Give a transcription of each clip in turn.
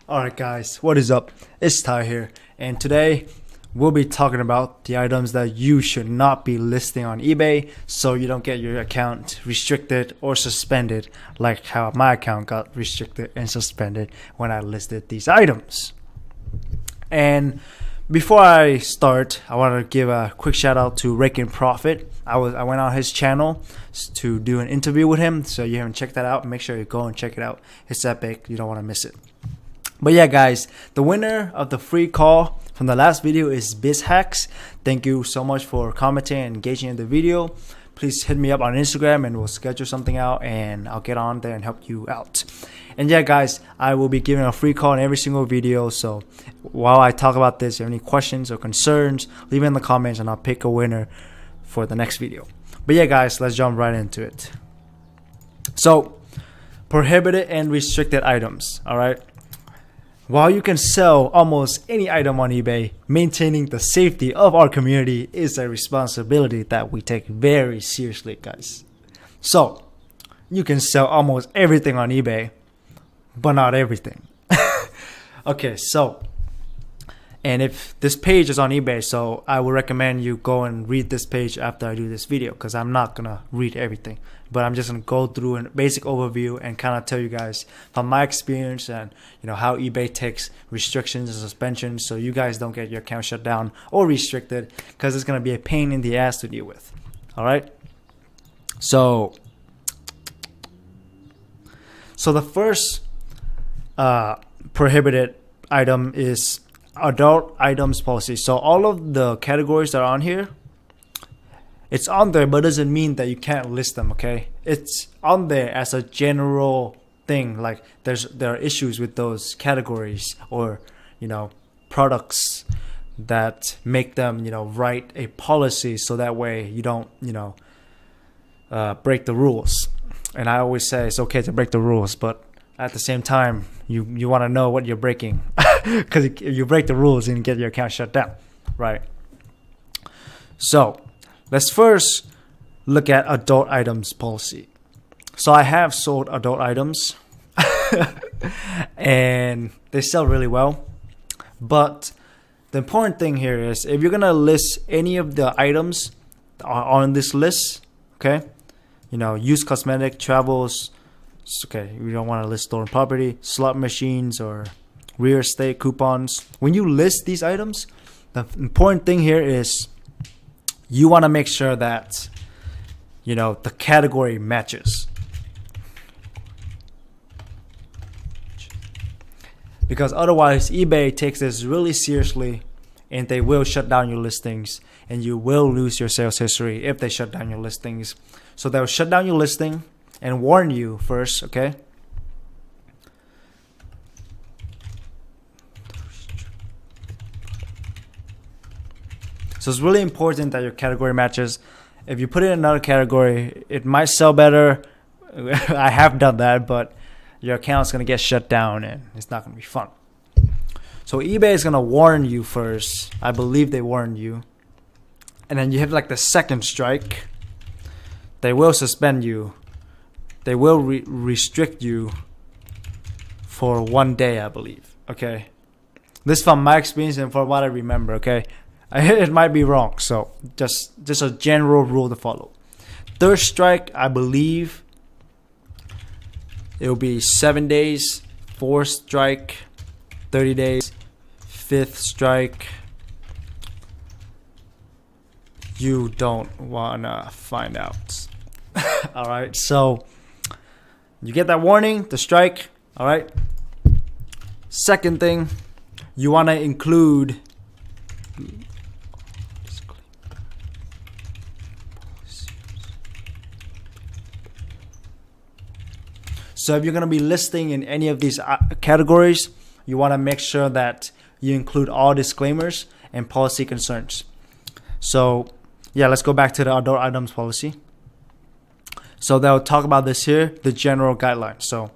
Alright guys, what is up? It's Ty here, and today we'll be talking about the items that you should not be listing on eBay so you don't get your account restricted or suspended like how my account got restricted and suspended when I listed these items. And before I start, I want to give a quick shout out to Raking Profit. I went on his channel to do an interview with him, so you haven't checked that out, make sure you go and check it out. It's epic, you don't want to miss it. But yeah guys, the winner of the free call from the last video is BizHacks. Thank you so much for commenting and engaging in the video. Please hit me up on Instagram and we'll schedule something out and I'll get on there and help you out. And yeah guys, I will be giving a free call in every single video, so while I talk about this, if you have any questions or concerns, leave it in the comments and I'll pick a winner for the next video. But yeah guys, let's jump right into it. So, prohibited and restricted items, alright? While you can sell almost any item on eBay, maintaining the safety of our community is a responsibility that we take very seriously, guys. So, you can sell almost everything on eBay, but not everything. Okay, so, and if this page is on eBay, so I would recommend you go and read this page after I do this video, because I'm not gonna read everything, but I'm just gonna go through a basic overview and kind of tell you guys from my experience and how eBay takes restrictions and suspensions so you guys don't get your account shut down or restricted, because it's gonna be a pain in the ass to deal with. All right, so the first prohibited item is adult items policy. So all of the categories that are on here, it's on there, but doesn't mean that you can't list them. Okay, it's on there as a general thing. Like there are issues with those categories or products that make them write a policy so that way you don't break the rules. And I always say it's okay to break the rules, but at the same time you want to know what you're breaking, because if you break the rules and get your account shut down, right? So let's first look at adult items policy. So I have sold adult items and they sell really well, but the important thing here is if you're gonna list any of the items on this list, okay, used cosmetic, travels, okay, you don't want to list stolen property, slot machines, or real estate coupons. When you list these items, the important thing here is you want to make sure that the category matches, because otherwise eBay takes this really seriously and they will shut down your listings and you will lose your sales history if they shut down your listings. So they'll shut down your listing and warn you first, okay? So it's really important that your category matches. If you put it in another category, it might sell better. I have done that, but your account's gonna get shut down and it's not gonna be fun. So eBay is gonna warn you first. I believe they warned you. And then you have like the second strike. They will suspend you. They will restrict you for 1 day, I believe. Okay, this is from my experience and from what I remember. Okay, it might be wrong, so just a general rule to follow. Third strike, I believe it will be 7 days. Fourth strike, 30 days. Fifth strike, you don't wanna find out. All right, so you get that warning, the strike. All right, second thing, you want to include so if you're going to be listing in any of these categories, you want to make sure that you include all disclaimers and policy concerns. So yeah, let's go back to the adult items policy. So they'll talk about this here, the general guidelines. So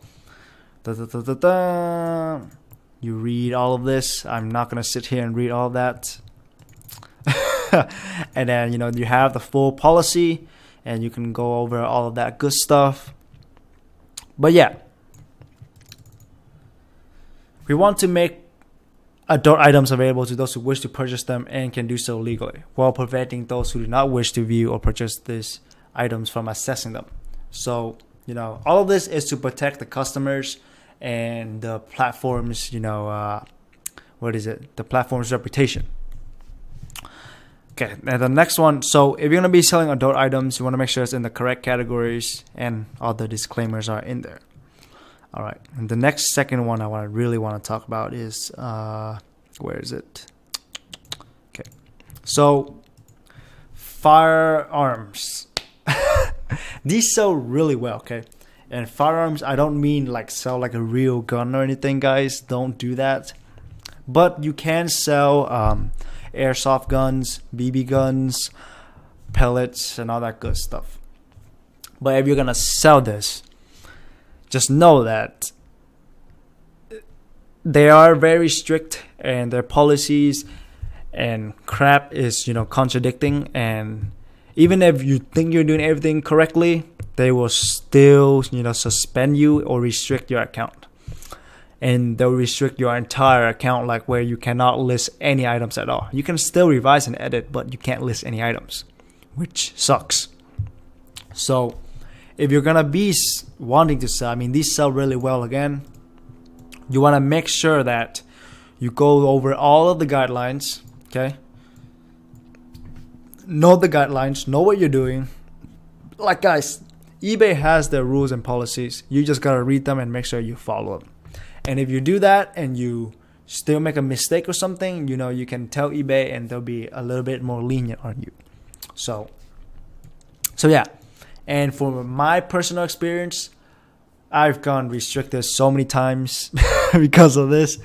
you read all of this. I'm not gonna sit here and read all of that. And then you have the full policy and you can go over all of that good stuff. But yeah, We want to make adult items available to those who wish to purchase them and can do so legally, while preventing those who do not wish to view or purchase these items from accessing them. So, you know, all of this is to protect the customers and the platform's, you know, the platform's reputation. Okay, and the next one. So if you're going to be selling adult items, you want to make sure it's in the correct categories and all the disclaimers are in there. All right, and the next second one I really want to talk about is, where is it? Okay, so firearms. These sell really well, okay? And firearms, I don't mean like sell like a real gun or anything, guys. Don't do that. But you can sell airsoft guns, BB guns, pellets, and all that good stuff. But if you're gonna sell this, just know that they are very strict and their policies and crap is, you know, contradicting. And even if you think you're doing everything correctly, they will still, you know, suspend you or restrict your account. And they'll restrict your entire account, like where you cannot list any items at all. You can still revise and edit, but you can't list any items, which sucks. So if you're gonna be wanting to sell, I mean, these sell really well again. You want to make sure that you go over all of the guidelines, okay? Know the guidelines, know what you're doing. Like, guys, eBay has their rules and policies. You just gotta read them and make sure you follow them. And if you do that and you still make a mistake or something, you know, you can tell eBay and they'll be a little bit more lenient on you. So yeah. And for my personal experience, I've gone restricted so many times because of this,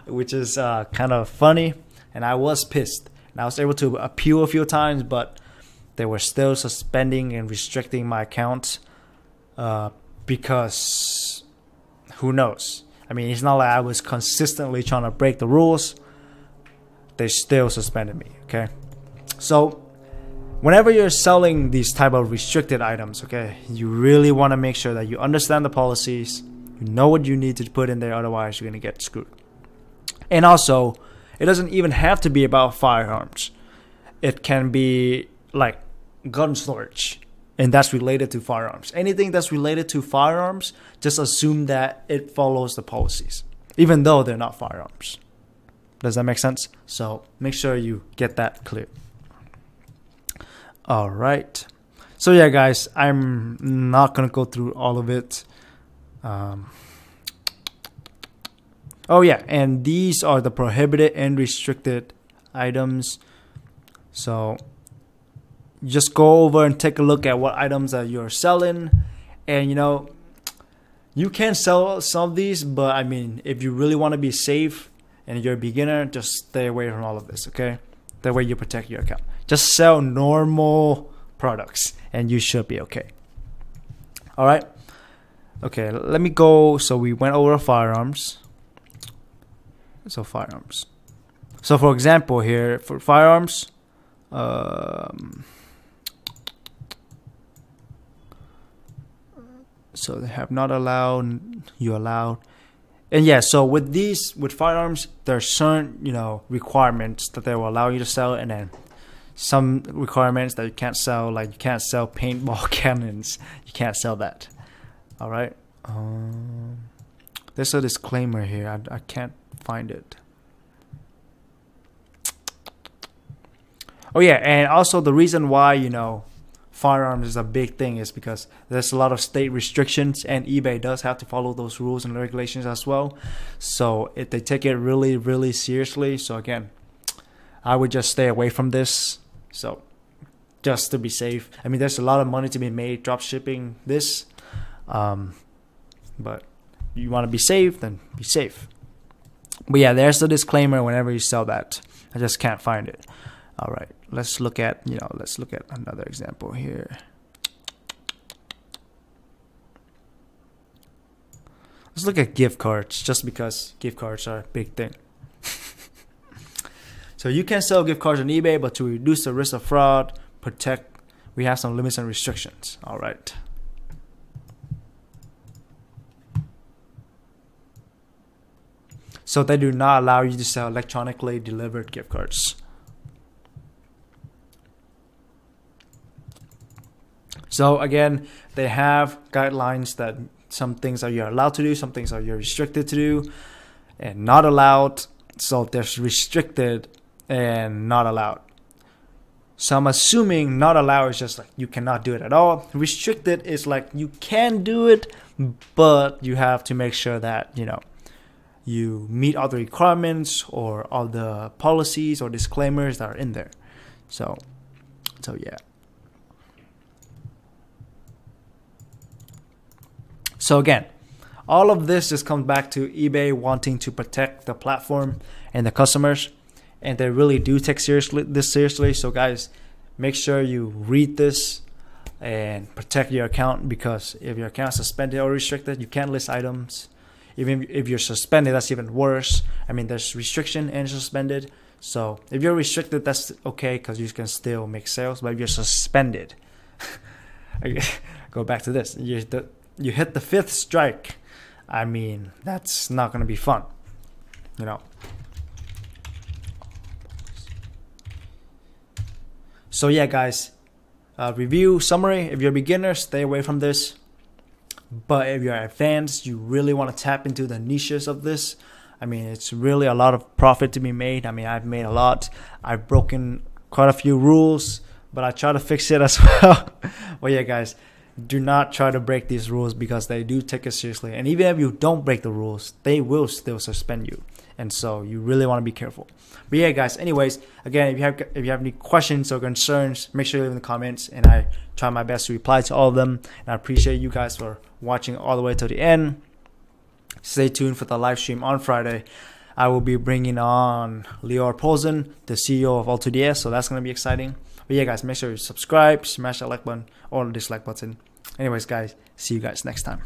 which is kind of funny. And I was pissed. And I was able to appeal a few times, but they were still suspending and restricting my account because who knows? I mean, it's not like I was consistently trying to break the rules. They still suspended me, okay? So whenever you're selling these type of restricted items, okay, you really want to make sure that you understand the policies, you know what you need to put in there, otherwise you're going to get screwed. And also, it doesn't even have to be about firearms. It can be like gun storage, and that's related to firearms. Anything that's related to firearms, just assume that it follows the policies, even though they're not firearms. Does that make sense? So make sure you get that clear. All right. So yeah, guys, I'm not going to go through all of it. Oh yeah, and these are the prohibited and restricted items. So just go over and take a look at what items that you're selling. And you know, you can sell some of these, but I mean, if you really want to be safe and you're a beginner, just stay away from all of this, okay? That way you protect your account. Just sell normal products and you should be okay. All right. Okay, let me go. So we went over firearms. So firearms. So for example here, for firearms, so they have not allowed, you allowed. And yeah, so with firearms, there are certain, you know, requirements that they will allow you to sell, and then some requirements that you can't sell, like you can't sell paintball cannons. You can't sell that. All right. There's a disclaimer here. I can't find it. Oh yeah, and also the reason why, you know, firearms is a big thing is because there's a lot of state restrictions, and eBay does have to follow those rules and regulations as well. So they take it really, really seriously. So again, I would just stay away from this. So just to be safe. I mean, there's a lot of money to be made drop shipping this. But you want to be safe, then be safe. But yeah, there's the disclaimer whenever you sell that. I just can't find it. All right, let's look at, you know, let's look at another example here. Let's look at gift cards, just because gift cards are a big thing. So you can sell gift cards on eBay, but to reduce the risk of fraud, we have some limits and restrictions. All right. So they do not allow you to sell electronically delivered gift cards. So again, they have guidelines that some things that you're allowed to do, some things that you're restricted to do, and not allowed. So there's restricted and not allowed. So I'm assuming not allowed is just like you cannot do it at all. Restricted is like you can do it, but you have to make sure that, you know, you meet all the requirements or all the policies or disclaimers that are in there. So yeah. So again, all of this just comes back to eBay wanting to protect the platform and the customers, and they really do take this seriously. So guys, make sure you read this and protect your account, because if your account is suspended or restricted, you can't list items. Even if you're suspended, that's even worse. I mean, there's restriction and suspended. So if you're restricted, that's okay because you can still make sales. But if you're suspended, go back to this. You hit the 5th strike. I mean, that's not going to be fun, you know. So yeah, guys, review summary. If you're a beginner, stay away from this. But if you're advanced, you really want to tap into the niches of this. I mean, it's really a lot of profit to be made. I mean, I've made a lot. I've broken quite a few rules, but I try to fix it as well. Well, yeah, guys, do not try to break these rules because they do take it seriously. And even if you don't break the rules, they will still suspend you. And so you really want to be careful. But yeah, guys, anyways, again, if you have any questions or concerns, make sure you leave in the comments, and I try my best to reply to all of them. And I appreciate you guys for watching all the way to the end. Stay tuned for the live stream on Friday. I will be bringing on Lior Poulsen, the CEO of All2DS, so that's going to be exciting. But yeah, guys, make sure you subscribe, smash that like button or the dislike button. Anyways, guys, see you guys next time.